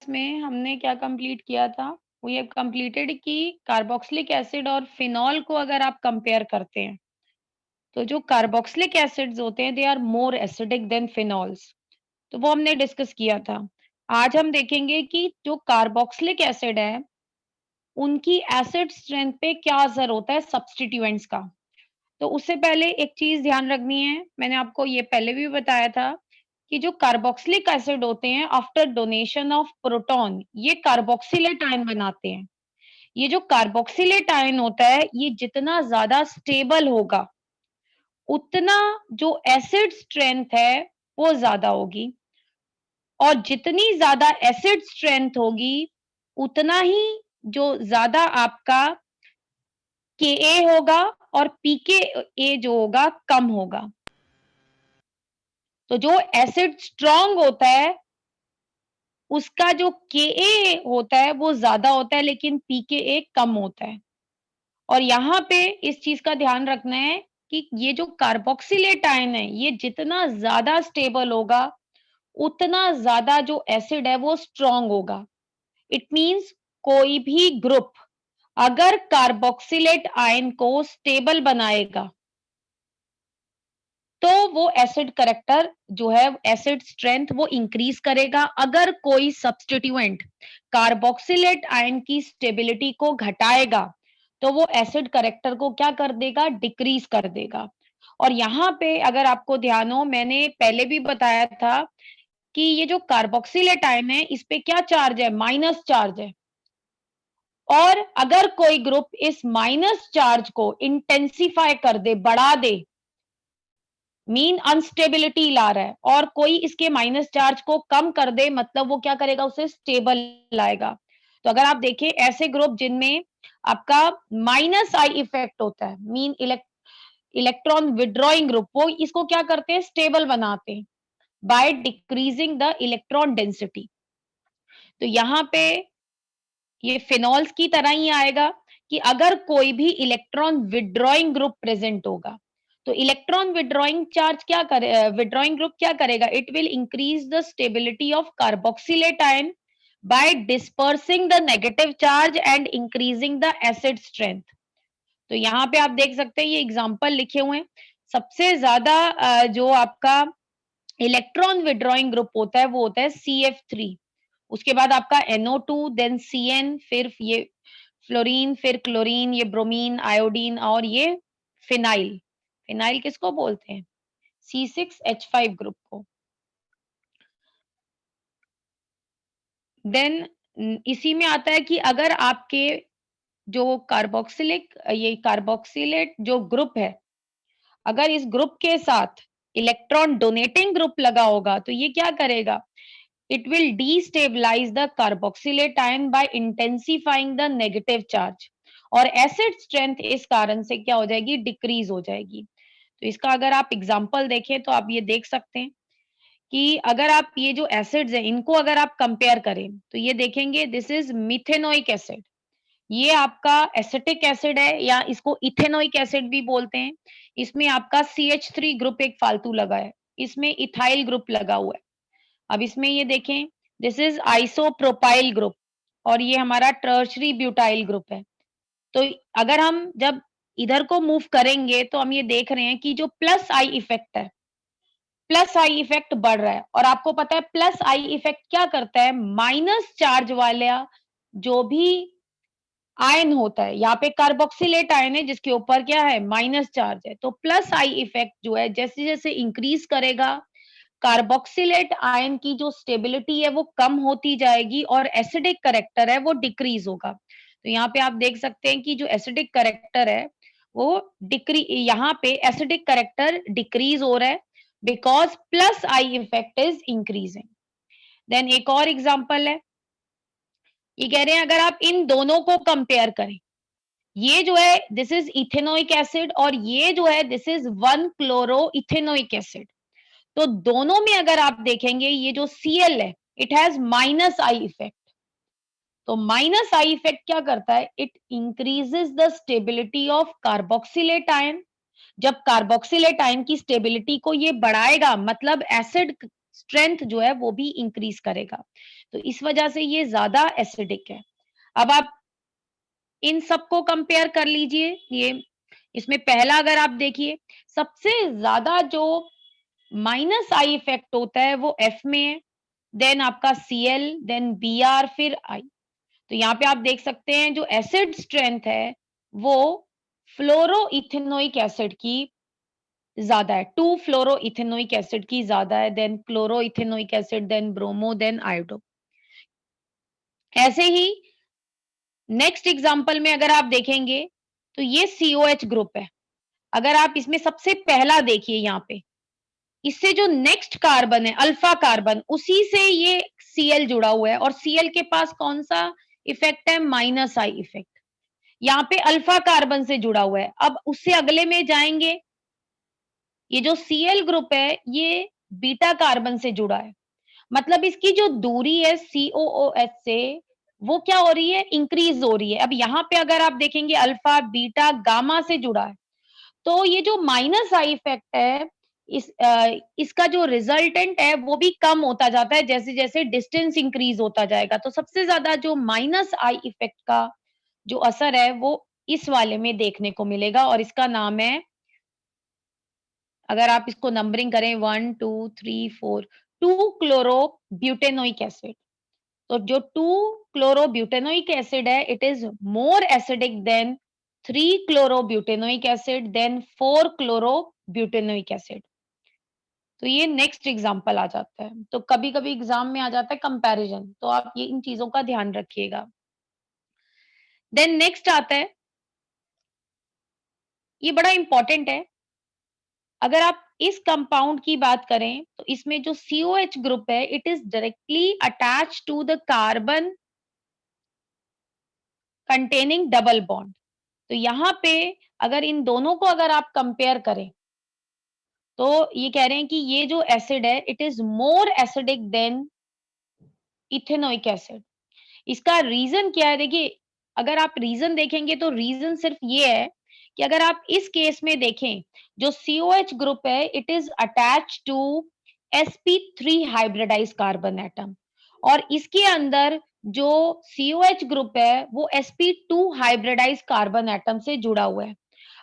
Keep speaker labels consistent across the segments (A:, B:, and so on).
A: में हमने क्या कंप्लीट किया था? वी हैव कंप्लीटेड कि कार्बोक्सिलिक एसिड और फिनॉल को अगर आप कंपेयर करते हैं, तो जो कार्बोक्सिलिक एसिड्स होते हैं they are more acidic than phenols. तो वो हमने डिस्कस किया था। आज हम देखेंगे कि जो कार्बोक्सिलिक एसिड है, उनकी एसिड स्ट्रेंथ पे क्या असर होता है सब्स्टिट्यूएंट्स का। तो उससे पहले एक चीज़ ध्यान रखनी है, मैंने आपको ये पहले भी बताया था कि जो कार्बोक्सिलिक एसिड होते हैं आफ्टर डोनेशन ऑफ प्रोटॉन, ये कार्बोक्सिलेट आयन बनाते हैं। ये जो कार्बोक्सिलेट आयन होता है, ये जितना ज़्यादा स्टेबल होगा, उतना जो एसिड स्ट्रेंथ है, वो ज़्यादा होगी और जितनी ज़्यादा एसिड स्ट्रेंथ होगी, उतना ही जो ज़्यादा आपका Ka होगा और pKa जो होगा कम होगा। तो जो एसिड स्ट्रॉन्ग होता है, उसका जो Ka होता है वो ज़्यादा होता है लेकिन pKa कम होता है। और यहाँ पे इस चीज़ का ध्यान रखना है कि ये जो कार्बोक्सिलेट आयन है, ये जितना ज़्यादा स्टेबल होगा, उतना ज़्यादा जो एसिड है वो स्ट्रॉन्ग होगा। इट मीन्स कोई भी ग्रुप अगर कार्बोक्सिलेट आयन को स्टेबल बनाएगा, तो वो एसिड करैक्टर जो है एसिड स्ट्रेंथ वो इंक्रीज करेगा। अगर कोई सब्स्टिट्यूएंट कार्बोक्सिलेट आयन की स्टेबिलिटी को घटाएगा, तो वो एसिड करैक्टर को क्या कर देगा? डिक्रीज कर देगा। और यहाँ पे अगर आपको ध्यान हो, मैंने पहले भी बताया था कि ये जो कार्बोक्सिलेट आयन है, इस पे क्या चार्ज है? माइनस चार्ज है। और अगर कोई ग्रुप इस माइनस चार्ज को इंटेंसिफाई कर दे, बढ़ा दे, मीन अनस्टेबिलिटी ला रहा है और कोई इसके माइनस चार्ज को कम कर दे, मतलब वो क्या करेगा? उसे स्टेबल लाएगा। तो अगर आप देखें ऐसे ग्रुप जिनमें आपका माइनस आई इफेक्ट होता है, मीन इलेक्ट्रॉन विड्रॉइंग ग्रुप, वो इसको क्या करते हैं? स्टेबल बनाते हैं by decreasing the electron density. तो यहाँ पे ये फिनॉल्स की तरह ही आएगा कि अगर कोई भी इलेक्ट्रॉन विड्रॉइंग ग्रुप प्रेजेंट होगा, तो इलेक्ट्रॉन विड्रॉइंग चार्ज क्या करे, विड्रॉइंग ग्रुप क्या करेगा? It will increase the stability of carboxylate ion bye dispersing the negative charge and increasing the acid strength. तो यहाँ पे आप देख सकते हैं ये एग्जांपल लिखे हुए हैं। सबसे ज्यादा जो आपका इलेक्ट्रॉन विड्रॉइंग ग्रुप होता है वो होता है CF3। उसके बाद आपका NO2, देन CN, फिर ये फ्लोरीन, फिर क्लोरीन, ये ब्रोमीन, आयोडीन और ये फिनाइल। फिनाइल किसको बोलते हैं? C6H5 ग्रुप को। देन इसी में आता है कि अगर आपके जो ये कार्बोक्सिलेट जो ग्रुप है, अगर इस ग्रुप के साथ इलेक्ट्रॉन डोनेटिंग ग्रुप लगा होगा, तो ये क्या करेगा? It will destabilize the carboxylate ion by intensifying the negative charge और एसिड स्ट्रेंथ इस कारण से क्या हो जाएगी? डिक्रीज हो जाएगी। तो इसका अगर आप एग्जांपल देखें तो आप ये देख सकते हैं कि अगर आप ये जो एसिड्स हैं इनको अगर आप कंपेयर करें, तो ये देखेंगे दिस इज मिथेनोइक एसिड। ये आपका एसिटिक एसिड है या इसको इथेनोइक एसिड भी बोलते हैं। इसमें आपका CH3 ग्रुप एक फालतू लगा है, इसमें इथाइल ग्रुप लगा हुआ है। अब इसमें ये देखें, दिस इज आइसोप्रोपाइल ग्रुप और ये हमारा टर्शरी ब्यूटाइल ग्रुप है। तो अगर हम जब इधर को मूव करेंगे तो हम ये देख रहे हैं कि जो प्लस आई इफेक्ट है, प्लस आई इफेक्ट बढ़ रहा है। और आपको पता है प्लस आई इफेक्ट क्या करता है? माइनस चार्ज वाला जो भी आयन होता है, यहाँ पे कार्बोक्सिलेट आयन है जिसके ऊपर क्या है? माइनस चार्ज है। तो प्लस आई इफेक्ट जो है जैसे जैसे इंक्रीज करेगा, कार्बोक्सिलेट आयन की जो स्टेबिलिटी है वो कम होती जाएगी और एसिडिक करैक्टर है वो डिक्रीज होगा। तो यहाँ पे आप देख सकते हैं कि जो एसिडिक करैक्टर है वो यहाँ पे एसिडिक करैक्टर डिक्रीज हो रहा है because plus I effect is increasing. Then एक और एग्जांपल है, ये कह रहे हैं अगर आप इन दोनों को कंपेयर करें, ये जो है दिस इज इथेनोइक एसिड और ये जो है this is 1 chloro ethanoic acid. तो दोनों में अगर आप देखेंगे ये जो Cl है it has minus I effect. तो माइनस आई इफेक्ट क्या करता है? It increases the stability of carboxylate ion. जब कार्बोक्सिलेट आयन की स्टेबिलिटी को ये बढ़ाएगा, मतलब एसिड स्ट्रेंथ जो है वो भी इंक्रीज करेगा। तो इस वजह से ये ज्यादा एसिडिक है। अब आप इन सबको कंपेयर कर लीजिए। ये इसमें पहला अगर आप देखिए, सबसे ज्यादा जो माइनस आई इफेक्ट होता है वो एफ में है, देन आपका Cl, देन Br, फिर आई। तो यहाँ पे आप देख सकते हैं जो एसिड स्ट्रेंथ है वो फ्लोरोइथेनोइक एसिड की ज्यादा है, 2 फ्लोरोइथेनोइक एसिड की ज्यादा है, then chloroethanoic acid, then bromo, then iodo. ऐसे ही नेक्स्ट एग्जांपल में अगर आप देखेंगे तो ये COH ग्रुप है। अगर आप इसमें सबसे पहला देखिए यहाँ पे, इससे जो नेक्स्ट कार्बन है अल्फा कार्बन, उसी से ये Cl जुड़ा हुआ है और Cl के पास कौन सा इफेक्ट है, माइनस आई इफेक्ट। यहाँ पे अल्फा कार्बन से जुड़ा हुआ है। अब उससे अगले में जाएंगे, ये जो Cl ग्रुप है ये बीटा कार्बन से जुड़ा है, मतलब इसकी जो दूरी है COOH से वो क्या हो रही है, इंक्रीज हो रही है। अब यहाँ पे अगर आप देखेंगे अल्फा, बीटा, गामा से जुड़ा है, तो ये जो माइनस आई इफेक्ट है इसका जो रिजल्टेंट है वो भी कम होता जाता है जैसे जैसे डिस्टेंस इंक्रीज होता जाएगा। तो सबसे ज्यादा जो माइनस आई इफेक्ट का जो असर है वो इस वाले में देखने को मिलेगा और इसका नाम है, अगर आप इसको नंबरिंग करें 1 2 3 4, 2 क्लोरो ब्यूटेनोइक एसिड। तो जो 2 क्लोरो ब्यूटेनोइक एसिड है it is more acidic than 3 chloro butanoic acid, then 4 chloro butanoic acid. तो ये नेक्स्ट एग्जांपल आ जाता है। तो कभी-कभी एग्जाम में आ जाता है कंपैरिजन, तो आप ये इन चीजों का ध्यान रखिएगा। देन नेक्स्ट आता है, ये बड़ा इंपॉर्टेंट है। अगर आप इस कंपाउंड की बात करें तो इसमें जो COH ग्रुप है it is directly attached to the carbon containing double bond. तो यहाँ पे अगर इन दोनों को अगर आप कंपेयर करें तो ये कह रहे हैं कि ये जो एसिड है it is more acidic than ethanoic acid. इसका रीजन क्या है, देखिए अगर आप रीजन देखेंगे तो रीजन सिर्फ ये है कि अगर आप इस केस में देखें, जो COH ग्रुप है it is attach to sp3 hybridize carbon atom और इसके अंदर जो COH ग्रुप है वो sp2 हाइब्रिडाइज कार्बन एटम से जुड़ा हुआ है।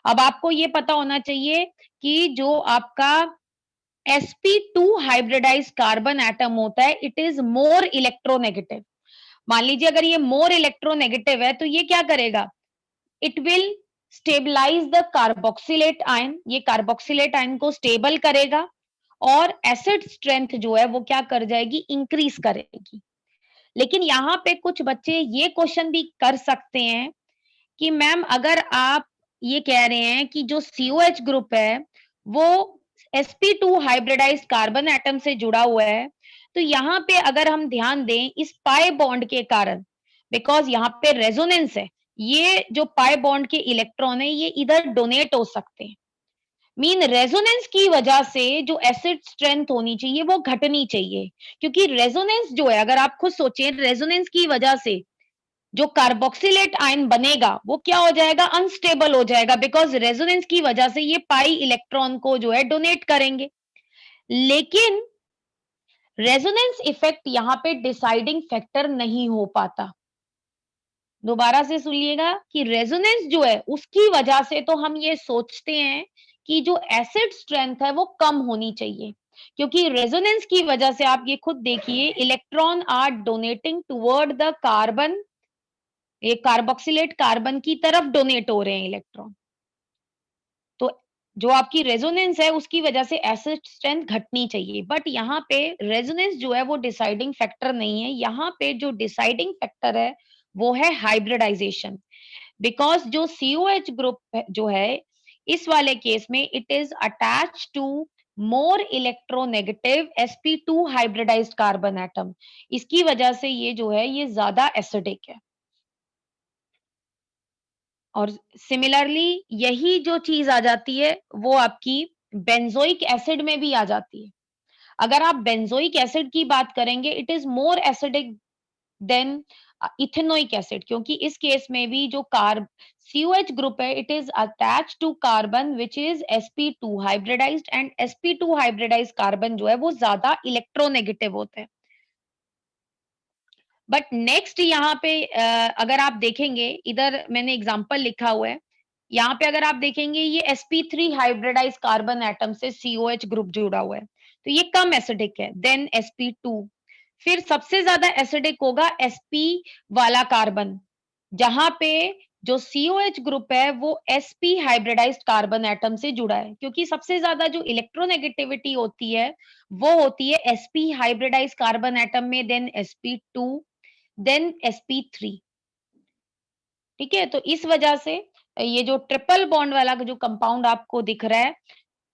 A: अब आपको ये पता होना चाहिए कि जो आपका sp2 हाइब्रिडाइज कार्बन एटम होता है इट इज मोर इलेक्ट्रोनेगेटिव। मान लीजिए अगर ये मोर इलेक्ट्रोनेगेटिव है तो ये क्या करेगा, it will stabilize the carboxylate ion, ये कार्बोक्सिलेट आयन को स्टेबल करेगा और एसिड स्ट्रेंथ जो है वो क्या कर जाएगी, इंक्रीज करेगी। लेकिन यहाँ पे कुछ बच्चे ये क्वेश्चन भी कर सकते हैं कि मैम अगर आप ये कह रहे हैं कि जो COH ग्रुप है वो sp2 हाइब्रिडाइज्ड कार्बन एटम से जुड़ा हुआ है, तो यहाँ पे अगर हम ध्यान दें इस पाई बॉन्ड के कारण, बिकॉज यहाँ पे रेजोनेंस है, ये जो पाई बॉन्ड के इलेक्ट्रॉन है ये इधर डोनेट हो सकते हैं। मीन रेजोनेंस की वजह से जो एसिड स्ट्रेंथ होनी चाहिए वो घटनी चाहिए, क्योंकि रेजोनेंस जो है अगर आप खुद सोचें रेजोनेंस की वजह से जो कार्बोक्सिलेट आयन बनेगा वो क्या हो जाएगा, अनस्टेबल हो जाएगा, बिकॉज रेजोनेंस की वजह से ये पाई इलेक्ट्रॉन को जो है डोनेट करेंगे। लेकिन रेजोनेंस इफेक्ट यहाँ पे डिसाइडिंग फैक्टर नहीं हो पाता। दोबारा से सुनिएगा कि रेजोनेंस जो है उसकी वजह से तो हम ये सोचते हैं कि जो एसिड स्ट्रेंथ है वो कम होनी चाहिए, क्योंकि रेजोनेंस की वजह से आप ये खुद देखिए electron are donating toward the carbon, ये कार्बोक्सिलेट कार्बन की तरफ डोनेट हो रहे हैं इलेक्ट्रॉन। तो जो आपकी रेजोनेंस है उसकी वजह से एसिड स्ट्रेंथ घटनी चाहिए, बट यहाँ पे रेजोनेंस जो है वो डिसाइडिंग फैक्टर नहीं है। यहाँ पे जो डिसाइडिंग फैक्टर है वो है हाइब्रिडाइजेशन, बिकॉज जो COH ग्रुप जो है इस वाले केस में it is attach to more electronegative sp2 hybridized carbon atom, इसकी वजह से ये जो है ये ज्यादा एसिडिक है। और सिमिलरली यही जो चीज आ जाती है वो आपकी बेंजोइक एसिड में भी आ जाती है। अगर आप बेंजोइक एसिड की बात करेंगे it is more acidic than ethanoic acid, क्योंकि इस केस में भी जो कार्ब COH ग्रुप है it is attached to carbon which is sp2 hybridized, and sp2 hybridized carbon जो है वो ज्यादा इलेक्ट्रोनेगेटिव होते हैं। बट नेक्स्ट यहाँ पे अगर आप देखेंगे, इधर मैंने एग्जांपल लिखा हुआ है, यहाँ पे अगर आप देखेंगे ये sp3 हाइब्रिडाइज कार्बन एटम से COH ग्रुप जुड़ा हुआ है, तो ये कम एसिडिक है देन sp2। फिर सबसे ज्यादा एसिडिक होगा sp वाला कार्बन, जहां पे जो COH ग्रुप है वो sp हाइब्रिडाइज्ड कार्बन एटम से जुड़ा है, क्योंकि सबसे ज्यादा जो इलेक्ट्रोनेगेटिविटी होती है वो होती है sp हाइब्रिडाइज्ड कार्बन एटम में, देन sp2, देन sp3। ठीक है, तो इस वजह से ये जो ट्रिपल बॉन्ड वाला जो कंपाउंड आपको दिख रहा है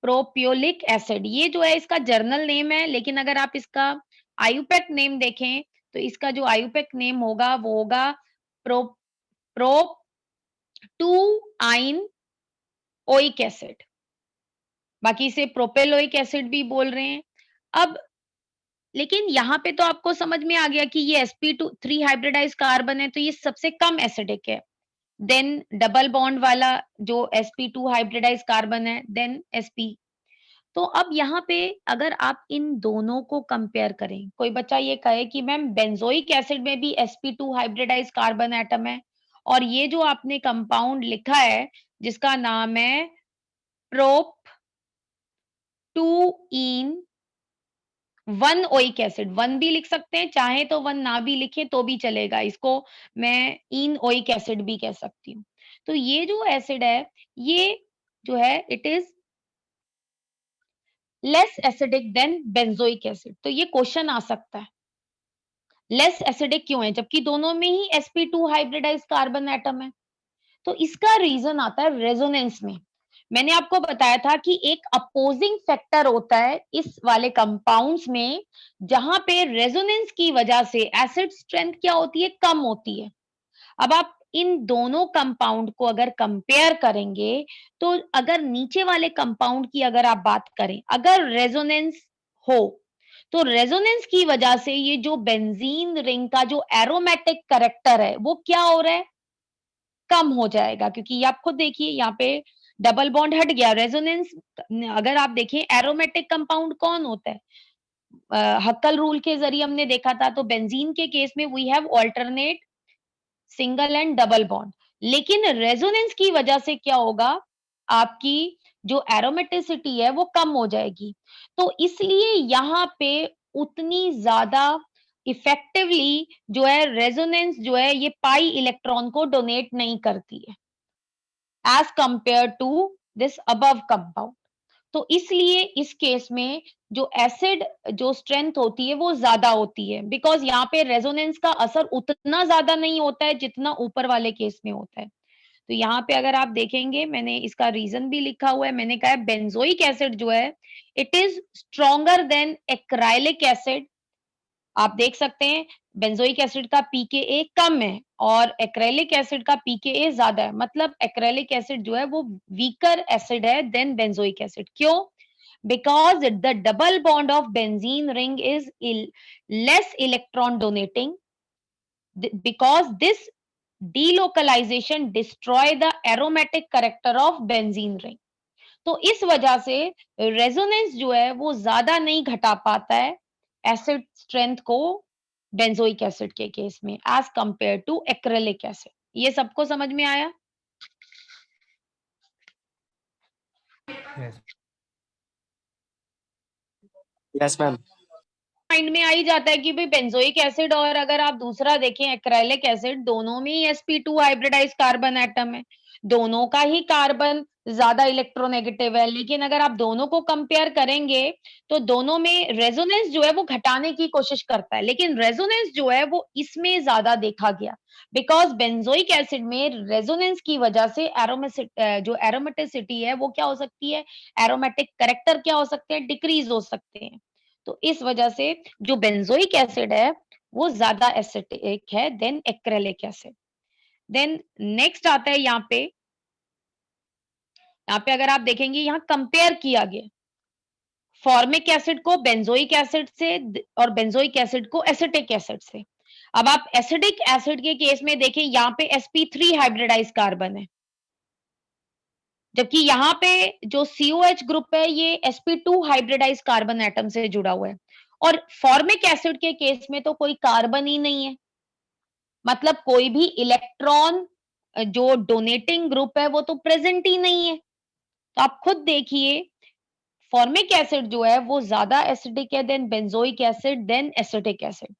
A: प्रोपियोलिक एसिड, ये जो है इसका जर्नल नेम है, लेकिन अगर आप इसका आयुपेक नेम देखें तो इसका जो आयुपेक नेम होगा वो होगा प्रो प्रोप 2 आइन ओइक एसिड, बाकी इसे प्रोपेलोइक एसिड भी बोल रहे हैं। अब लेकिन यहाँ पे तो आपको समझ में आ गया कि ये sp3 हाइब्रिडाइज कार्बन है तो ये सबसे कम एसिडिक है। देन डबल बॉन्ड वाला जो sp2 हाइब्रिडाइज कार्बन है, देन sp। तो अब यहाँ पे अगर आप इन दोनों को कंपेयर करें, कोई बच्चा ये कहे कि मैम बेंजोइक एसिड में भी sp2 हाइब्रिडाइज कार्बन एटम है, और ये जो आपने कंपाउंड लिखा है जिसका नाम है प्रोप 2 इन 1 ओइक एसिड, 1 भी लिख सकते हैं, चाहे तो 1 ना भी लिखें तो भी चलेगा, इसको मैं इन ओइक एसिड भी कह सकती हूँ। तो ये जो एसिड है, ये जो है it is less acidic then benzoic acid. तो ये क्वेश्चन आ सकता है, लेस एसिडिक क्यों है जबकि दोनों में ही sp2 हाइब्रिडाइज कार्बन एटम है? तो इसका रीजन आता है रेजोनेंस में। मैंने आपको बताया था कि एक अपोजिंग फैक्टर होता है इस वाले कंपाउंड्स में, जहां पे रेजोनेंस की वजह से एसिड स्ट्रेंथ क्या होती है, कम होती है। अब आप इन दोनों कंपाउंड को अगर कंपेयर करेंगे, तो अगर नीचे वाले कंपाउंड की अगर आप बात करें, अगर रेजोनेंस हो, तो रेजोनेंस की वजह से ये जो बेंजीन रिंग का जो एरोमेटिक कैरेक्टर है वो क्या हो रहा है, कम हो जाएगा, क्योंकि ये आप खुद देखिए यहाँ पे डबल बॉन्ड हट गया। रेजोनेंस अगर आप देखें एरोमेटिक कंपाउंड कौन होता है, हक्कल रूल के जरिए हमने देखा था, तो बेंजीन के केस में we have alternate single and double bond. लेकिन रेजोनेंस की वजह से क्या होगा, आपकी जो एरोमेटिसिटी है वो कम हो जाएगी, तो इसलिए यहाँ पे उतनी ज्यादा इफेक्टिवली जो है रेजोनेंस जो है ये पाई इलेक्ट्रॉन को डोनेट नहीं करती है as compare to this above compound. तो इसलिए इस केस में जो एसिड जो स्ट्रेंथ होती है वो ज्यादा होती है, बिकॉज यहाँ पे रेजोनेंस का असर उतना ज्यादा नहीं होता है जितना ऊपर वाले केस में होता है। तो यहाँ पे अगर आप देखेंगे मैंने इसका रीजन भी लिखा हुआ है, मैंने कहा है बेंजोइक एसिड जो है it is stronger than acrylic acid. आप देख सकते हैं बेंजोइक एसिड का pKa कम है और एक्रेलिक एसिड का pKa ज्यादा है, मतलब एक्रेलिक एसिड जो है वो वीकर एसिड है देन बेंजोइक एसिड। क्यों? Because the double bond of benzene ring is less electron donating, because this delocalization destroy the aromatic character of benzene ring। तो इस वजह से रेजोनेंस जो है वो ज्यादा नहीं घटा पाता है एसिड स्ट्रेंथ को बेंजोइक एसिड के केस में as compare to acrylic acid. ये सबको समझ में आया?
B: Yes
C: yes ma'am.
A: माइंड में आ ही जाता है कि भाई बेंजोइक एसिड और अगर आप दूसरा देखें एक्रेलिक एसिड, दोनों में ही sp2 हाइब्रिडाइज कार्बन एटम है, दोनों का ही कार्बन ज्यादा इलेक्ट्रोनेगेटिव है, लेकिन अगर आप दोनों को कंपेयर करेंगे तो दोनों में रेजोनेंस जो है वो घटाने की कोशिश करता है, लेकिन रेजोनेंस जो है वो इसमें ज्यादा देखा गया, बिकॉज बेंजोइक एसिड में रेजोनेंस की वजह से जो एरोमेटिसिटी है वो क्या हो सकती है, एरोमेटिक करेक्टर क्या हो सकते हैं, डिक्रीज हो सकते हैं। तो इस वजह से जो बेंजोइक एसिड है वो ज्यादा एसिडिक है than acrylic acid. Then next आता है यहाँ पे अगर आप देखेंगे यहाँ कंपेयर किया गया फॉर्मिक एसिड को बेंजोइक एसिड से और बेंजोइक एसिड को एसिटिक एसिड से। अब आप एसिडिक एसिड के केस में देखें, यहाँ पे sp3 हाइब्रिडाइज कार्बन है, जबकि यहाँ पे जो COH ग्रुप है ये sp2 हाइब्रिडाइज कार्बन एटम से जुड़ा हुआ है। और फॉर्मिक एसिड के केस में तो कोई कार्बन ही नहीं है, मतलब कोई भी इलेक्ट्रॉन जो डोनेटिंग ग्रुप है वो तो प्रेजेंट ही नहीं है। तो आप खुद देखिए, फॉर्मिक एसिड जो है वो ज्यादा एसिडिक है than benzoic acid than acetic acid.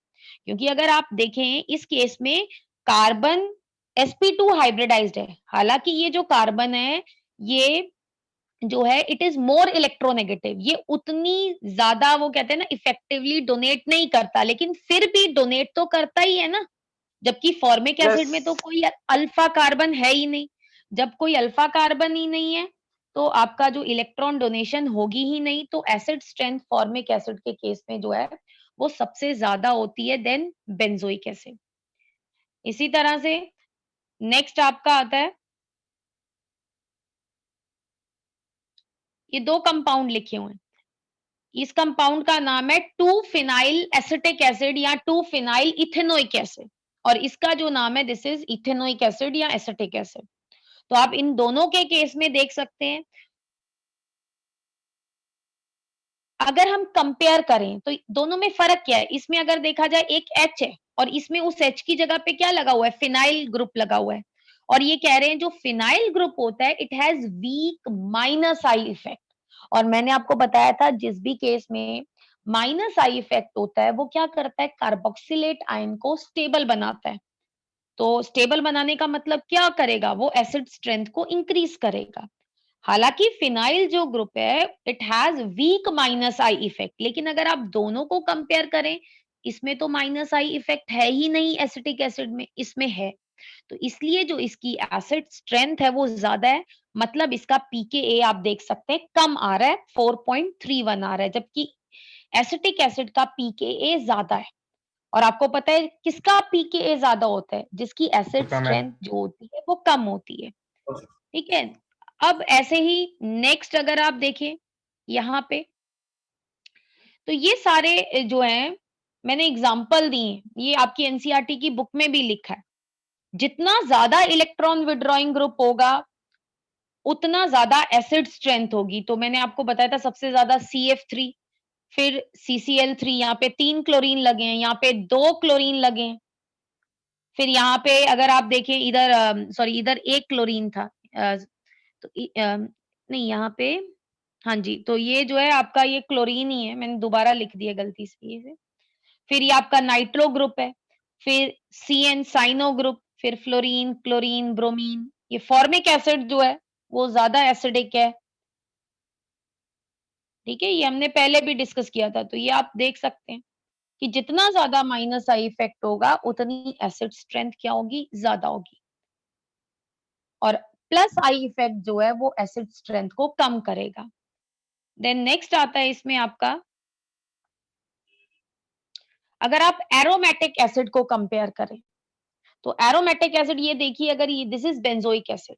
A: क्योंकि अगर आप देखें इस केस में कार्बन sp2 हाइब्रिडाइज्ड है, हालांकि ये जो कार्बन है ये जो है इट इज मोर इलेक्ट्रोनेगेटिव, ये उतनी ज्यादा वो कहते हैं ना इफेक्टिवली डोनेट नहीं करता, लेकिन फिर भी डोनेट तो करता ही है ना। जबकि फॉर्मिक एसिड में तो
B: यस।
A: कोई अल्फा कार्बन है ही नहीं। जब कोई अल्फा कार्बन ही नहीं है तो आपका जो इलेक्ट्रॉन डोनेशन होगी ही नहीं, तो एसिड स्ट्रेंथ फॉर्मिक एसिड के केस में जो है वो सबसे ज्यादा होती है देन बेंजोइक एसिड। इसी तरह से नेक्स्ट आपका आता है, ये दो कंपाउंड लिखे हुए हैं। इस कंपाउंड का नाम है 2 फिनाइल एसिटिक एसिड या 2 फिनाइल इथेनोइक एसिड, और इसका जो नाम है दिस इज इथेनोइक एसिड या एसिटिक एसिड। तो आप इन दोनों के केस में देख सकते हैं, अगर हम कंपेयर करें तो दोनों में फर्क क्या है। इसमें अगर देखा जाए एक H है और इसमें उस H की जगह पे क्या लगा हुआ है, फिनाइल ग्रुप लगा हुआ है। और ये कह रहे हैं जो फिनाइल ग्रुप होता है it has week minus I effect. और मैंने आपको बताया था जिस भी केस में माइनस आई इफेक्ट होता है वो क्या करता है, कार्बोक्सिलेट आयन को स्टेबल बनाता है। तो स्टेबल बनाने का मतलब क्या करेगा, वो एसिड स्ट्रेंथ को इंक्रीज करेगा। हालांकि फिनाइल जो ग्रुप है it has week minus I effect, लेकिन अगर आप दोनों को कंपेयर करें इसमें तो माइनस आई इफेक्ट है ही नहीं, एसिटिक एसिड में इसमें है। तो इसलिए जो इसकी एसिड स्ट्रेंथ है वो ज्यादा है, मतलब इसका pKa आप देख सकते हैं कम आ रहा है, 4.31 आ रहा है, जबकि एसिटिक एसिड का pKa ज्यादा है। और आपको पता है किसका pKa ज्यादा होता है, जिसकी
B: तो
A: एसिड
B: कम है।
A: स्ट्रेंथ जो होती है वो कम होती है। ठीक है। अब ऐसे ही नेक्स्ट अगर आप देखें यहाँ पे, तो ये सारे जो हैं मैंने एग्जाम्पल दिए हैं, ये आपकी एनसीईआरटी की बुक में भी लिखा है। जितना ज्यादा इलेक्ट्रॉन विड्रॉइंग ग्रुप होगा उतना ज्यादा एसिड स्ट्रेंथ होगी। तो मैंने आपको बताया था सबसे ज्यादा CF3, फिर CCl3, यहाँ पे 3 क्लोरीन लगे हैं, यहाँ पे 2 क्लोरीन लगे हैं। फिर यहाँ पे अगर आप देखें इधर सॉरी इधर 1 क्लोरीन था, तो नहीं यहाँ पे, हाँ जी, तो ये जो है आपका ये क्लोरीन ही है, मैंने दोबारा लिख दिया गलती से ये। फिर ये आपका नाइट्रो ग्रुप है, फिर CN साइनो ग्रुप, फिर फ्लोरीन, क्लोरीन, ब्रोमीन। ये फॉर्मिक एसिड जो है वो ज्यादा एसिडिक है। ठीक है, ये हमने पहले भी डिस्कस किया था, तो ये आप देख सकते हैं कि जितना ज्यादा माइनस आई इफेक्ट होगा उतनी एसिड स्ट्रेंथ क्या होगी, ज्यादा होगी। और प्लस आई इफेक्ट जो है वो एसिड स्ट्रेंथ को कम करेगा। देन नेक्स्ट आता है इसमें आपका, अगर आप एरोमेटिक एसिड को कंपेयर करें, तो एरोमेटिक एसिड ये देखिए, अगर ये दिस इज बेंजोइक एसिड,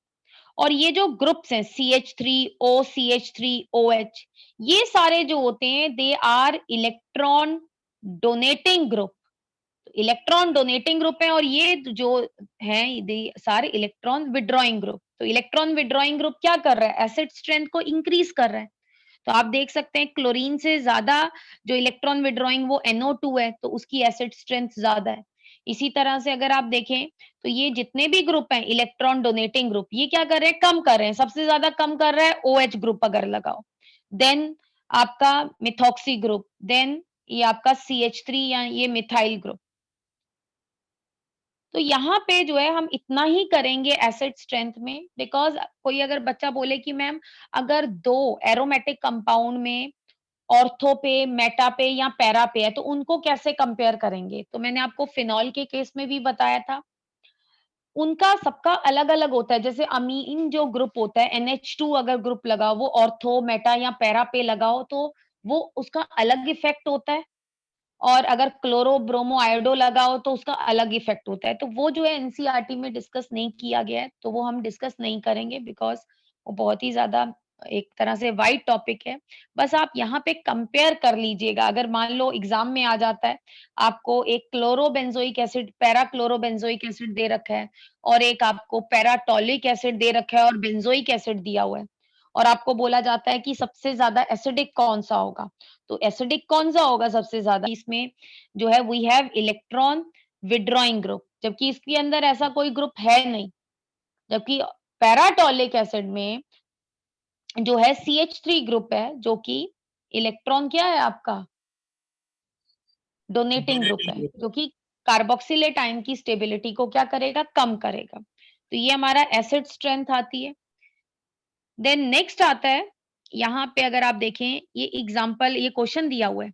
A: और ये जो ग्रुप्स हैं CH3O, CH3OH, ये सारे जो होते हैं they are electron donating group. Electron donating group है, और ये जो है दे सारे इलेक्ट्रॉन विड्रॉइंग ग्रुप। तो इलेक्ट्रॉन विड्रॉइंग ग्रुप क्या कर रहा है, एसिड स्ट्रेंथ को इंक्रीज कर रहा है। तो आप देख सकते हैं क्लोरीन से ज्यादा जो इलेक्ट्रॉन विड्रॉइंग वो NO2 है, तो उसकी एसिड स्ट्रेंथ ज्यादा है। इसी तरह से अगर आप देखें तो ये जितने भी ग्रुप हैं इलेक्ट्रॉन डोनेटिंग ग्रुप, ये क्या कर रहे हैं, कम कर रहे हैं। सबसे ज्यादा कम कर रहा है OH ग्रुप अगर लगाओ, देन आपका मिथॉक्सी ग्रुप, देन ये आपका CH3 या ये मिथाइल ग्रुप। तो यहाँ पे जो है हम इतना ही करेंगे एसिड स्ट्रेंथ में, बिकॉज कोई अगर बच्चा बोले कि मैम अगर दो एरोमेटिक कंपाउंड में ऑर्थो पे, मेटा पे या पैरा पे है तो उनको कैसे कंपेयर करेंगे, तो मैंने आपको फिनॉल के केस में भी बताया था, उनका सबका अलग-अलग होता है। जैसे अमीन जो ग्रुप होता है NH2 अगर ग्रुप लगाओ वो ऑर्थो, मेटा या पैरा पे लगाओ तो वो उसका अलग इफेक्ट होता है। और अगर क्लोरो, ब्रोमो, आयोडो लगाओ तो उसका अलग इफेक्ट होता है। तो वो जो है एनसीईआरटी में डिस्कस नहीं किया गया है, तो वो हम डिस्कस नहीं करेंगे बिकॉज़ वो बहुत ही ज़्यादा एक तरह से वाइड टॉपिक है। बस आप यहाँ पे कंपेयर कर लीजिएगा। अगर मान लो एग्ज़ाम में आ जाता है, आपको एक क्लोरोबेंज़ोइक एसिड, पैरा क्लोरोबेंज़ोइक एसिड दे रखा है और एक आपको पैराटोलिक एसिड दे रखा है और बेंज़ोइक एसिड दिया हुआ है। और आपको बोला जाता है कि सबसे ज़्यादा एसिडिक कौन-सा होगा? तो एसिडिक कौन-सा होगा सबसे ज़्यादा? इसमें जो है we have electron withdrawing group, जबकि इसके अंदर ऐसा कोई ग्रुप है नहीं। जबकि पैराटोलिक एसिड में जो है CH3 ग्रुप है, जो कि इलेक्ट्रॉन क्या है आपका? डोनेटिंग ग्रुप है, जो कि कार्बोक्सिलेट आयन की स्टेबिलिटी को क्या करेगा? कम करेगा। तो ये हमारा एसिड स्ट्रेंथ आती है। देन नेक्स्ट आता है, यहाँ पे अगर आप देखें, ये एग्जांपल, ये क्वेश्चन दिया हुआ है।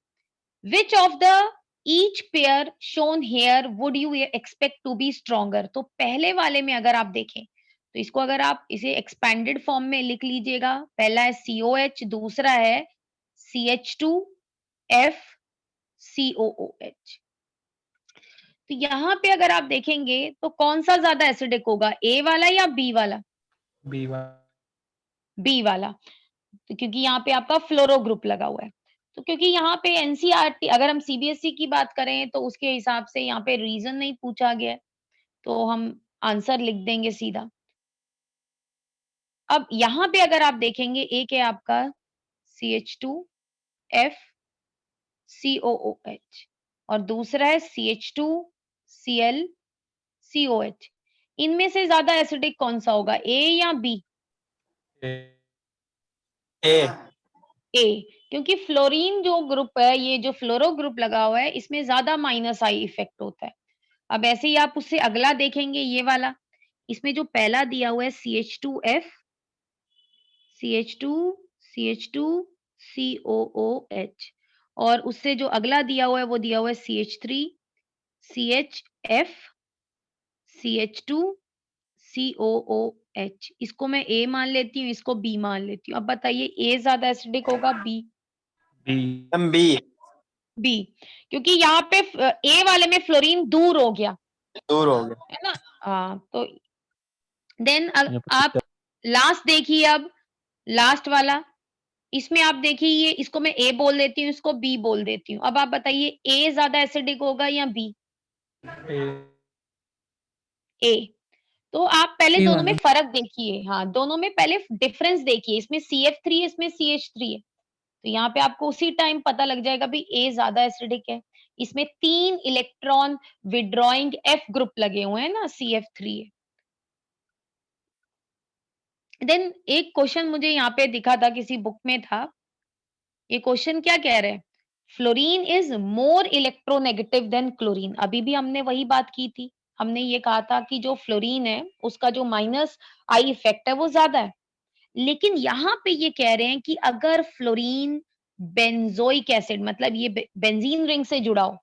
A: Which of the each pair shown here would you expect to be stronger? तो पहले वाले में अगर आप देखें, तो इसको अगर आप इसे एक्सपेंडेड फॉर्म में लिख लीजिएगा। पहला है COH, दूसरा है CH2FCOOH। तो यहाँ पे अगर आप देखेंगे तो कौन सा ज्यादा एसिडिक होगा, ए वाला या बी वाला?
B: B one.
A: बी वाला। तो क्योंकि यहाँ पे आपका फ्लोरो ग्रुप लगा हुआ है। तो क्योंकि यहाँ पे एनसीईआरटी, अगर हम सीबीएसई की बात करें तो उसके हिसाब से यहाँ पे रीजन नहीं पूछा गया है, तो हम आंसर लिख देंगे सीधा। अब यहाँ पे अगर आप देखेंगे, एक है आपका CH2FCOOH और दूसरा है CH2ClCOH। इनमें से ज्यादा एसिडिक कौन सा होगा, ए या बी?
B: ए।
A: ए, क्योंकि फ्लोरीन जो ग्रुप है, ये जो फ्लोरो ग्रुप लगा हुआ है, इसमें ज्यादा माइनस आई इफेक्ट होता है। अब ऐसे ही आप उससे अगला देखेंगे, ये वाला, इसमें जो पहला दिया हुआ है CH2F, CH2, CH2COOH और उससे जो अगला दिया हुआ है वो दिया हुआ है CH3, CHF, CH2COOH। इसको मैं ए मान लेती हूँ, इसको बी मान लेती हूँ। अब बताइए, ए ज्यादा एसिडिक होगा, बी?
B: बी।
A: बी, क्योंकि यहाँ पे ए वाले में फ्लोरीन दूर हो गया,
B: दूर हो गया।
A: है ना? हाँ, तो देन आप लास्ट देखिए, अब लास्ट वाला, इसमें आप देखिए, ये इसको मैं ए बोल देती हूँ, इसको बी बोल देती हूँ। अब आप बताइए, ए ज्यादा एसिडिक होगा या बी? ए। तो आप पहले
B: बी
A: दोनों में
B: वाला।
A: फर्क देखिए। हाँ, दोनों में पहले डिफरेंस देखिए। इसमें CF3 है, इसमें CH3 है। तो यहाँ पे आपको उसी टाइम पता लग जाएगा भी ए ज्यादा एसिडिक है। इसमें 3 इलेक्ट्रॉन विथड्रॉइंग F ग्रुप लगे हुए हैं ना, CF3 है। देन एक क्वेश्चन मुझे यहाँ पे दिखा था, किसी बुक में था। ये क्वेश्चन क्या कह रहे हैं? Fluorine is more electronegative than chlorine. अभी भी हमने वही बात की थी। हमने ये कहा था कि जो फ्लोरीन है, उसका जो माइनस आई इफेक्ट है वो ज्यादा है। लेकिन यहाँ पे ये कह रहे हैं कि अगर फ्लोरीन बेंजोइक एसिड, मतलब ये बेंजीन रिंग से जुड़ा हो,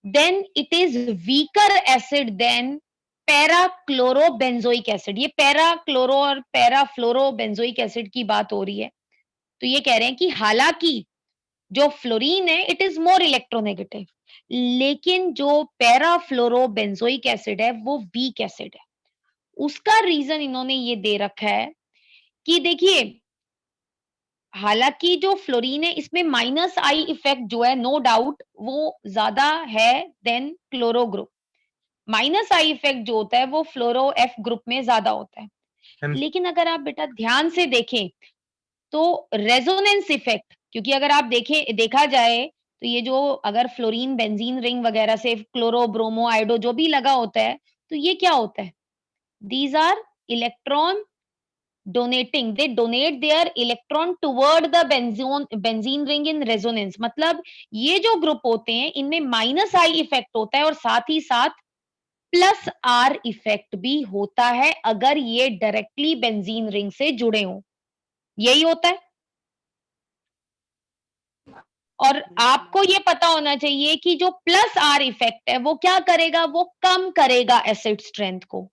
A: then it is weaker acid than parachlorobenzoic acid. ये पैराक्लोरो और पैराफ्लोरोबेंजोइक एसिड की बात हो रही है। तो ये कह रहे हैं कि हालांकि जो फ्लोरीन है इट इज मोर इलेक्ट्रोनेगेटिव, लेकिन जो पैराफ्लोरोबेंजोइक एसिड है वो वीक एसिड है। उसका रीजन इन्होंने ये दे रखा है कि देखिए, हालांकि जो फ्लोरीन है इसमें माइनस आई इफेक्ट जो है, नो डाउट वो ज्यादा है than chloro group. Minus I effect जो होता है वो फ्लोरो एफ ग्रुप में ज्यादा होता है। लेकिन अगर आप बेटा ध्यान से देखें तो रेजोनेंस इफेक्ट, क्योंकि अगर आप देखें, देखा जाए तो ये जो अगर फ्लोरीन बेंजीन रिंग वगैरह से क्लोरो ब्रोमो आयोडो जो भी लगा होता है, तो ये क्या होता है? These are electron donating, they donate their electron toward the benzene ring in resonance. मतलब ये जो ग्रुप होते हैं इनमें माइनस आई इफेक्ट होता है और साथ ही साथ प्लस आर इफेक्ट भी होता है, अगर ये डायरेक्टली बेंजीन रिंग से जुड़े हों। यही होता है। और आपको ये पता होना चाहिए कि जो प्लस आर इफेक्ट है वो क्या करेगा? वो कम करेगा एसिड स्ट्रेंथ को।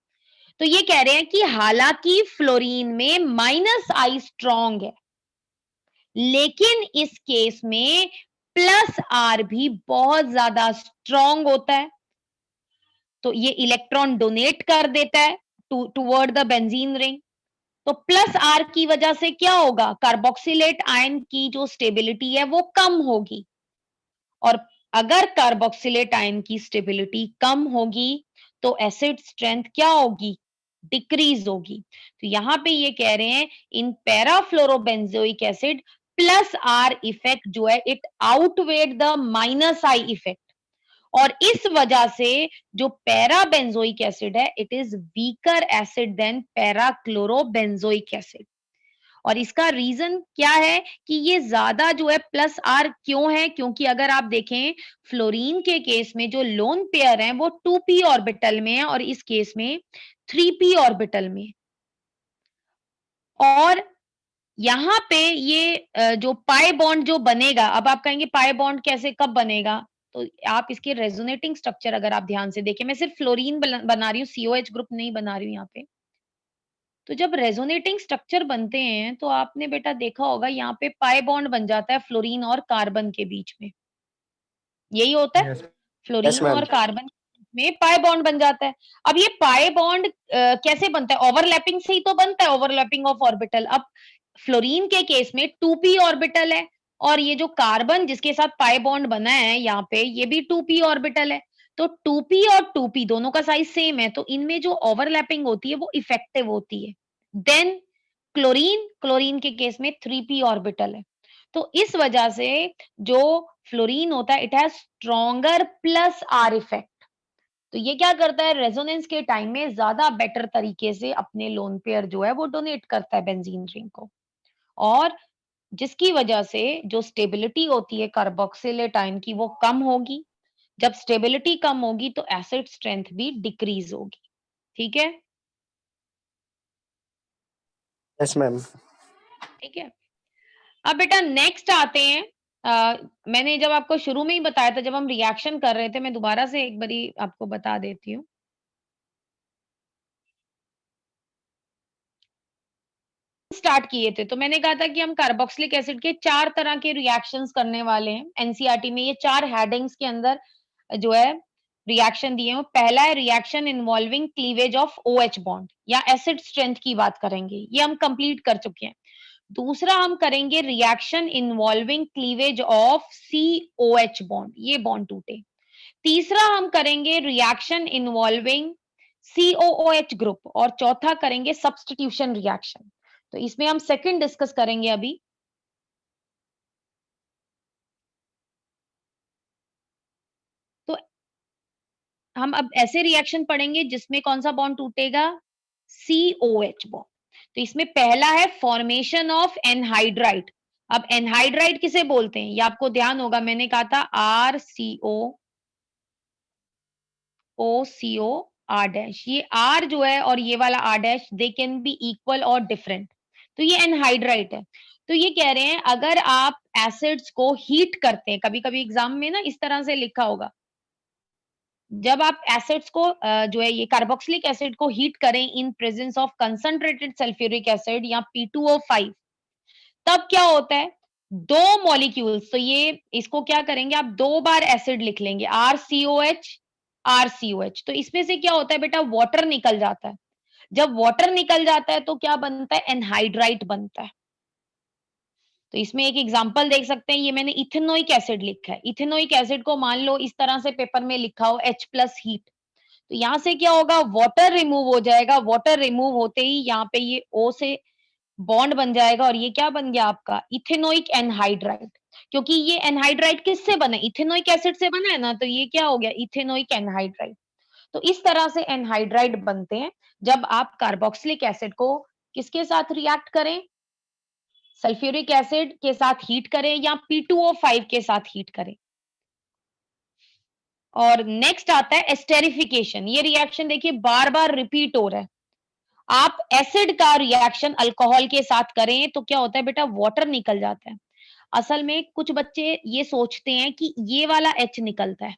A: तो ये कह रहे हैं कि हालांकि फ्लोरीन में माइनस आई स्ट्रॉन्ग है, लेकिन इस केस में प्लस आर भी बहुत ज्यादा स्ट्रॉन्ग होता है। तो ये इलेक्ट्रॉन डोनेट कर देता है टुवर्ड द बेंजीन रिंग। तो प्लस आर की वजह से क्या होगा, कार्बोक्सिलेट आयन की जो स्टेबिलिटी है वो कम होगी, और अगर कार्बोक्सिलेट आयन की स्टेबिलिटी कम होगी तो एसिड स्ट्रेंथ क्या होगी, डिक्रीज होगी। तो यहाँ पे ये कह रहे हैं in parafluorobenzoic acid plus R effect जो है it outweighed the minus I effect, और इस वजह से जो पैराबेंजोइक एसिड है it is weaker acid than parachlorobenzoic acid. और इसका रीजन क्या है कि ये ज्यादा जो है प्लस आर क्यों है, क्योंकि अगर आप देखें फ्लोरीन के केस में जो लोन पेयर है वो 2p ऑर्बिटल में है और इस केस में 3p ऑर्बिटल में। और यहाँ पे ये जो पाई बॉन्ड जो बनेगा, अब आप कहेंगे पाई बॉन्ड कैसे कब बनेगा, तो आप इसके रेजोनेटिंग स्ट्रक्चर अगर आप ध्यान से देखें, मैं सिर्फ फ्लोरीन बना रही हूँ, सीओएच ग्रुप नहीं बना रही हूँ यहाँ पे। तो जब रेजोनेटिंग स्ट्रक्चर बनते हैं तो आपने बेटा देखा होगा यहाँ पे पाई बॉन्ड बन जाता है फ्लोरीन और कार्बन के बीच में, यही होता है,
B: यस
A: फ्लोरीन
B: मैम।
A: और कार्बन में पाई बॉन्ड बन जाता है। अब ये पाई बॉन्ड कैसे बनता है, ओवरलैपिंग से ही तो बनता है, ओवरलैपिंग ऑफ ऑर्बिटल। अब फ्लोरीन के केस में 2p ऑर्बिटल है, और ये जो कार्बन जिसके साथ पाई बॉन्ड बना है यहाँ पे ये भी 2p ऑर्बिटल है। तो 2p और 2p दोनों का साइज सेम है, तो इनमें जो ओवरलैपिंग होती है वो इफेक्टिव होती है। देन क्लोरीन के केस में 3p ऑर्बिटल है, तो इस वजह से जो फ्लोरीन होता है it has stronger plus R effect. तो ये क्या करता है, रेजोनेंस के टाइम में ज्यादा बेटर तरीके से अपने लोन पेयर जो है वो डोनेट करता है बेंजीन रिंग को, और जिसकी वजह से जो स्टेबिलिटी होती है कार्बोक्सिलेट आयन की वो कम होगी। जब स्टेबिलिटी कम होगी तो एसिड स्ट्रेंथ भी डिक्रीज होगी। ठीक है,
B: यस मैम।
A: ठीक है। अब बेटा नेक्स्ट आते हैं, मैंने जब आपको शुरू में ही बताया था जब हम रिएक्शन कर रहे थे, मैं दोबारा से एक बारी आपको बता देती हूँ। स्टार्ट किए थे तो मैंने कहा था कि हम कार्बोक्सिलिक एसिड के 4 तरह के रिएक्शंस करने वाले हैं। एनसीईआरटी में ये 4 हेडिंग्स के अंदर जो है रिएक्शन दिए हैं। पहला है reaction involving cleavage of OH bond या एसिड स्ट्रेंथ की बात करेंगे, ये हम कंप्लीट कर चुके हैं। दूसरा हम करेंगे reaction involving cleavage of COH bond, ये बॉन्ड टूटे। तीसरा हम करेंगे रिएक्शन इन्वॉल्विंग सीओओएच ग्रुप, और चौथा करेंगे सब्स्टिट्यूशन रिएक्शन। तो इसमें हम सेकंड डिस्कस करेंगे अभी। तो हम अब ऐसे रिएक्शन पढ़ेंगे जिसमें कौन सा बॉन्ड टूटेगा, सीओएच बॉन्ड। तो इसमें पहला है फॉर्मेशन ऑफ एनहाइड्राइड। अब एनहाइड्राइड किसे बोलते हैं, ये आपको ध्यान होगा, मैंने कहा था R CO O CO R dash, ये आर जो है और ये वाला R dash they can be equal और डिफरेंट, तो ये एनहाइड्राइड है। तो ये कह रहे हैं अगर आप एसिड्स को हीट करते हैं, कभी कभी एग्जाम में ना इस तरह से लिखा होगा, जब आप एसिड्स को जो है ये कार्बोक्सिलिक एसिड को हीट करें in presence of concentrated sulphuric acid या P2O5, तब क्या होता है, दो मॉलिक्यूल्स, तो ये इसको क्या करेंगे आप दो बार एसिड लिख लेंगे RCOH, तो इसमें से क्या होता है बेटा, वाटर निकल जाता है। जब वाटर निकल जाता है तो क्या बनता है, एनहाइड्राइट बनता है। तो इसमें एक एग्जांपल देख सकते हैं, ये मैंने इथेनोइक एसिड लिखा है। इथेनोइक एसिड को मान लो इस तरह से पेपर में लिखा हो H प्लस हीट, तो यहाँ से क्या होगा, वाटर रिमूव हो जाएगा। वाटर रिमूव होते ही यहाँ पे ये O से बॉन्ड बन जाएगा और ये क्या बन गया आपका इथेनोइक एनहाइड्राइड। क्योंकि ये एनहाइड्राइड किससे बना है, इथेनोइक एसिड से बना है ना, तो ये क्या हो गया, इथेनोइक एनहाइड्राइड। तो इस तरह से एनहाइड्राइड बनते हैं जब आप कार्बोक्सिलिक एसिड को किसके साथ रिएक्ट करें, सल्फ्यूरिक एसिड के साथ हीट करें या P2O5 के साथ हीट करें। और नेक्स्ट आता है एस्टेरिफिकेशन। ये रिएक्शन देखिए बार बार रिपीट हो रहा है। आप एसिड का रिएक्शन अल्कोहल के साथ करें तो क्या होता है बेटा, वाटर निकल जाता है। असल में कुछ बच्चे ये सोचते हैं कि ये वाला H निकलता है,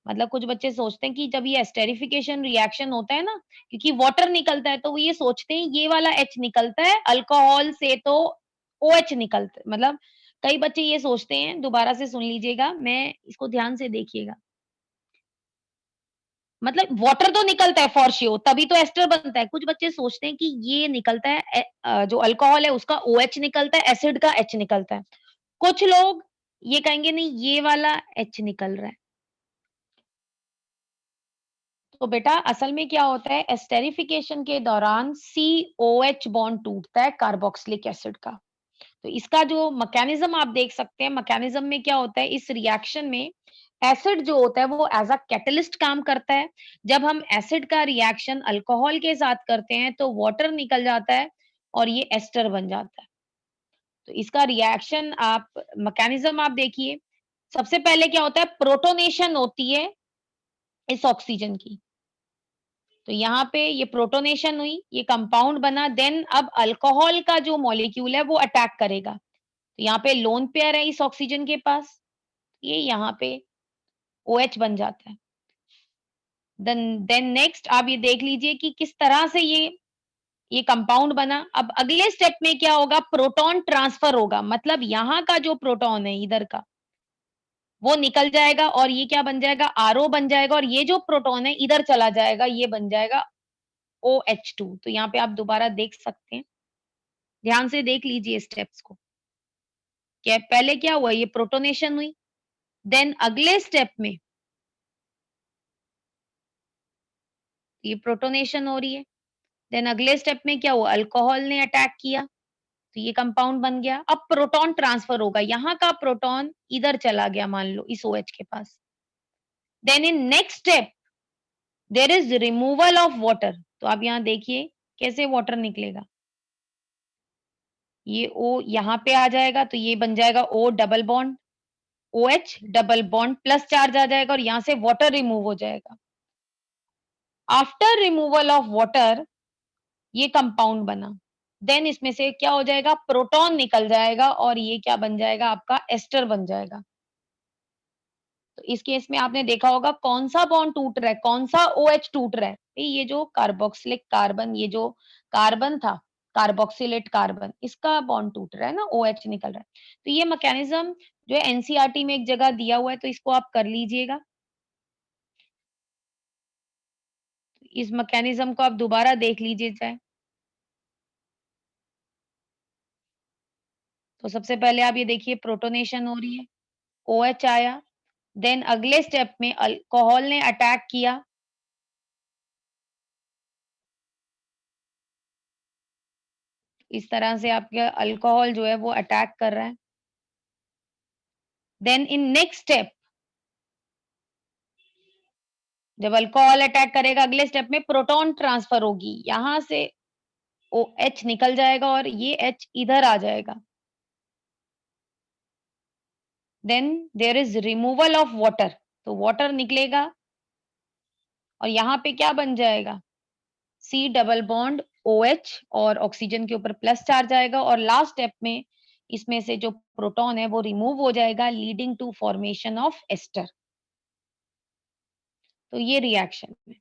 A: मतलब कुछ बच्चे सोचते हैं कि जब ये एस्टेरिफिकेशन रिएक्शन होता है ना, क्योंकि वाटर निकलता है तो वो ये सोचते हैं ये वाला H निकलता है, अल्कोहल से तो OH निकलता है। मतलब कई बच्चे ये सोचते हैं, दोबारा से सुन लीजिएगा, मैं इसको ध्यान से देखिएगा। मतलब वाटर तो निकलता है फॉर श्योर, तभी तो एस्टर बनता है। कुछ बच्चे सोचते हैं कि ये निकलता है जो अल्कोहल है उसका OH निकलता है, एसिड का H निकलता है। कुछ लोग ये कहेंगे नहीं ये वाला H निकल रहा है। तो बेटा असल में क्या होता है एस्टेरिफिकेशन के दौरान COH बॉन्ड टूटता है कार्बोक्सिलिक एसिड का। तो इसका जो मैकेनिज्म आप देख सकते हैं, मैकेनिज्म में क्या होता है इस रिएक्शन में एसिड जो होता है वो एज़ अ कैटलिस्ट काम करता है। जब हम एसिड का रिएक्शन अल्कोहल के साथ करते हैं तो वाटर निकल जाता है और ये एस्टर बन जाता है। तो इसका रिएक्शन आप मैकेनिज्म आप देखिए। सबसे पहले क्या होता है प्रोटोनेशन होती है इस ऑक्सीजन की। तो यहाँ पे ये प्रोटोनेशन हुई, ये कंपाउंड बना, देन अब अल्कोहल का जो मॉलिक्यूल है वो अटैक करेगा। तो यहाँ पे लोन पेयर है इस ऑक्सीजन के पास, ये यहाँ पे OH बन जाता है। देन नेक्स्ट आप ये देख लीजिए कि किस तरह से ये कंपाउंड बना। अब अगले स्टेप में क्या होगा प्रोटॉन ट्रांसफर होगा, मतलब यहाँ का जो प्रोटॉन है इधर का, वो निकल जाएगा और ये क्या बन जाएगा RO बन जाएगा और ये जो प्रोटॉन है इधर चला जाएगा, ये बन जाएगा OH2। तो यहाँ पे आप दोबारा देख सकते हैं। ध्यान से देख लीजिए स्टेप्स को। क्या पहले क्या हुआ ये प्रोटोनेशन हुई, देन अगले स्टेप में ये प्रोटोनेशन हो रही है, देन अगले स्टेप में क्या हुआ अल्कोहल ने अटैक किया, तो ये कंपाउंड बन गया। अब प्रोटॉन ट्रांसफर होगा, यहाँ का प्रोटॉन इधर चला गया मान लो इस OH के पास। Then in next step there is removal of water. तो आप यहाँ देखिए कैसे वाटर निकलेगा। ये O यहाँ पे आ जाएगा तो ये बन जाएगा O double bond, OH double bond plus charge आ जाएगा और यहाँ से वाटर रिमूव हो जाएगा। आफ्टर रिमूवल ऑफ वाटर ये कंपाउंड बना, देन इसमें से क्या हो जाएगा प्रोटॉन निकल जाएगा और ये क्या बन जाएगा आपका एस्टर बन जाएगा। तो इस केस में आपने देखा होगा कौन सा बॉन्ड टूट रहा है, कौन सा OH टूट रहा है। ये जो कार्बोक्सिलिक कार्बन, ये जो कार्बन था कार्बोक्सिलेट कार्बन, इसका बॉन्ड टूट रहा है ना, OH निकल रहा है। तो ये मैकेनिज्म जो है एनसीईआरटी में एक जगह दिया हुआ है, तो इसको आप कर लीजिएगा। इस मैकेनिज्म को आप दोबारा देख लीजिए चाहे। तो सबसे पहले आप ये देखिए प्रोटोनेशन हो रही है, OH आया, देन अगले स्टेप में अल्कोहल ने अटैक किया, इस तरह से आपका अल्कोहल जो है वो अटैक कर रहा है। देन इन नेक्स्ट स्टेप जब अल्कोहल अटैक करेगा अगले स्टेप में प्रोटॉन ट्रांसफर होगी, यहाँ से OH निकल जाएगा और ये H इधर आ जाएगा। Then there is removal of water, तो वाटर निकलेगा और यहाँ पे क्या बन जाएगा C डबल बॉन्ड OH और ऑक्सीजन के ऊपर प्लस चार्ज आएगा और लास्ट स्टेप में इसमें से जो प्रोटॉन है वो रिमूव हो जाएगा leading to formation of ester. तो ये रिएक्शन है।